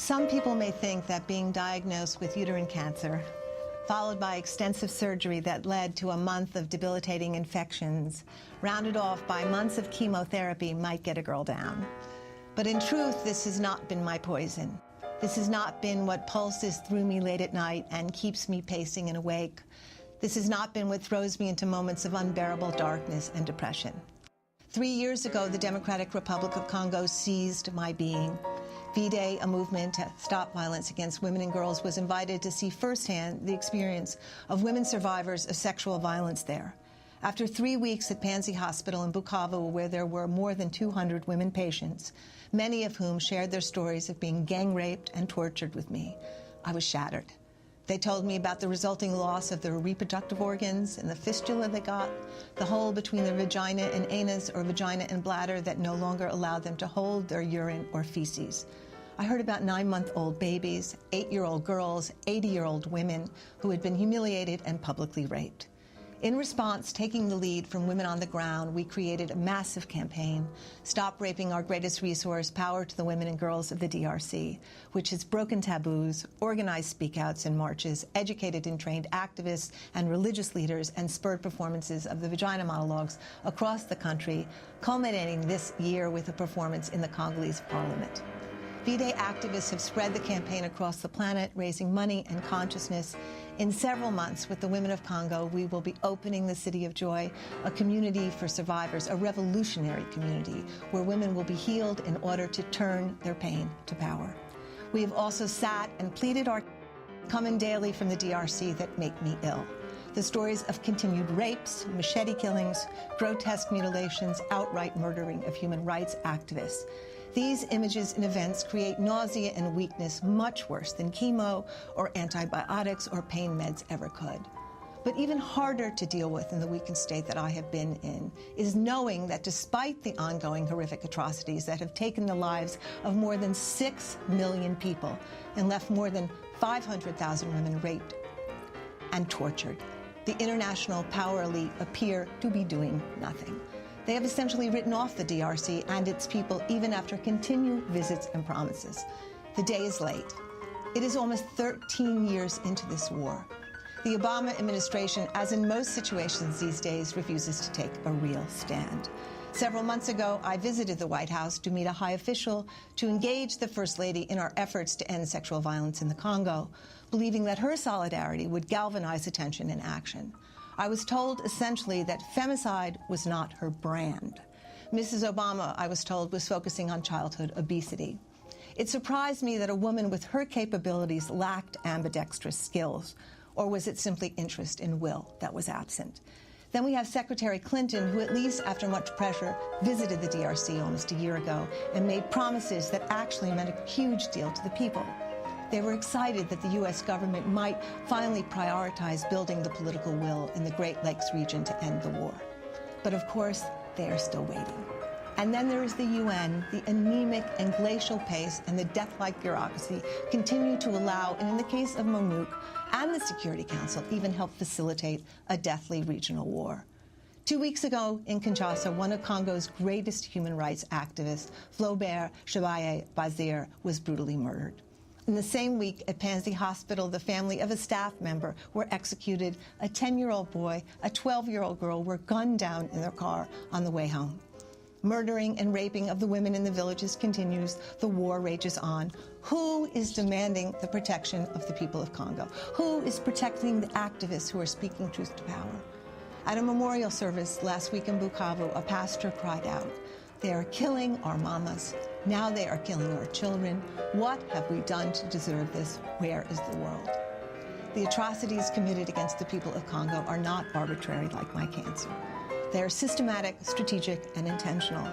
Some people may think that being diagnosed with uterine cancer, followed by extensive surgery that led to a month of debilitating infections, rounded off by months of chemotherapy, might get a girl down. But in truth, this has not been my poison. This has not been what pulses through me late at night and keeps me pacing and awake. This has not been what throws me into moments of unbearable darkness and depression. 3 years ago, the Democratic Republic of Congo seized my being. V-Day, a movement to stop violence against women and girls, was invited to see firsthand the experience of women survivors of sexual violence there. After 3 weeks at Panzi Hospital in Bukavu, where there were more than 200 women patients, many of whom shared their stories of being gang raped and tortured with me, I was shattered. They told me about the resulting loss of their reproductive organs and the fistula they got, the hole between their vagina and anus or vagina and bladder that no longer allowed them to hold their urine or feces. I heard about 9-month-old babies, 8-year-old girls, 80-year-old women who had been humiliated and publicly raped. In response, taking the lead from Women on the Ground, we created a massive campaign, Stop Raping Our Greatest Resource, Power to the Women and Girls of the DRC, which has broken taboos, organized speakouts and marches, educated and trained activists and religious leaders, and spurred performances of the vagina monologues across the country, culminating this year with a performance in the Congolese parliament. V-Day activists have spread the campaign across the planet, raising money and consciousness. In several months, with the Women of Congo, we will be opening the City of Joy, a community for survivors, a revolutionary community where women will be healed in order to turn their pain to power. We have also sat and pleaded our coming daily from the DRC that make me ill. The stories of continued rapes, machete killings, grotesque mutilations, outright murdering of human rights activists. These images and events create nausea and weakness much worse than chemo or antibiotics or pain meds ever could. But even harder to deal with in the weakened state that I have been in is knowing that despite the ongoing horrific atrocities that have taken the lives of more than 6 million people and left more than 500,000 women raped and tortured, the international power elite appear to be doing nothing. They have essentially written off the DRC and its people even after continued visits and promises. The day is late. It is almost 13 years into this war. The Obama administration, as in most situations these days, refuses to take a real stand. Several months ago, I visited the White House to meet a high official to engage the First Lady in our efforts to end sexual violence in the Congo, believing that her solidarity would galvanize attention and action. I was told essentially that femicide was not her brand. Mrs. Obama, I was told, was focusing on childhood obesity. It surprised me that a woman with her capabilities lacked ambidextrous skills, or was it simply interest and will that was absent? Then we have Secretary Clinton, who at least after much pressure visited the DRC almost a year ago and made promises that actually meant a huge deal to the people. They were excited that the U.S. government might finally prioritize building the political will in the Great Lakes region to end the war. But of course, they are still waiting. And then there is the UN. The anemic and glacial pace and the death-like bureaucracy continue to allow, and in the case of MONUC and the Security Council, even help facilitate a deathly regional war. 2 weeks ago in Kinshasa, one of Congo's greatest human rights activists, Flobert Chebaye-Bazire, was brutally murdered. In the same week at Panzi Hospital, the family of a staff member were executed. A 10-year-old boy, a 12-year-old girl were gunned down in their car on the way home. Murdering and raping of the women in the villages continues. The war rages on. Who is demanding the protection of the people of Congo? Who is protecting the activists who are speaking truth to power? At a memorial service last week in Bukavu, a pastor cried out, "They are killing our mamas. Now they are killing our children. What have we done to deserve this? Where is the world?" The atrocities committed against the people of Congo are not arbitrary like my cancer. They are systematic, strategic, and intentional.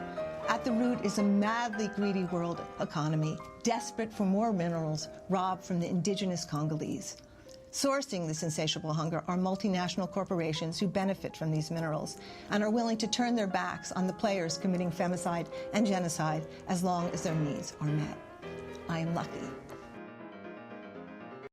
At the root is a madly greedy world economy, desperate for more minerals robbed from the indigenous Congolese. Sourcing this insatiable hunger are multinational corporations who benefit from these minerals and are willing to turn their backs on the players committing femicide and genocide as long as their needs are met. I am lucky.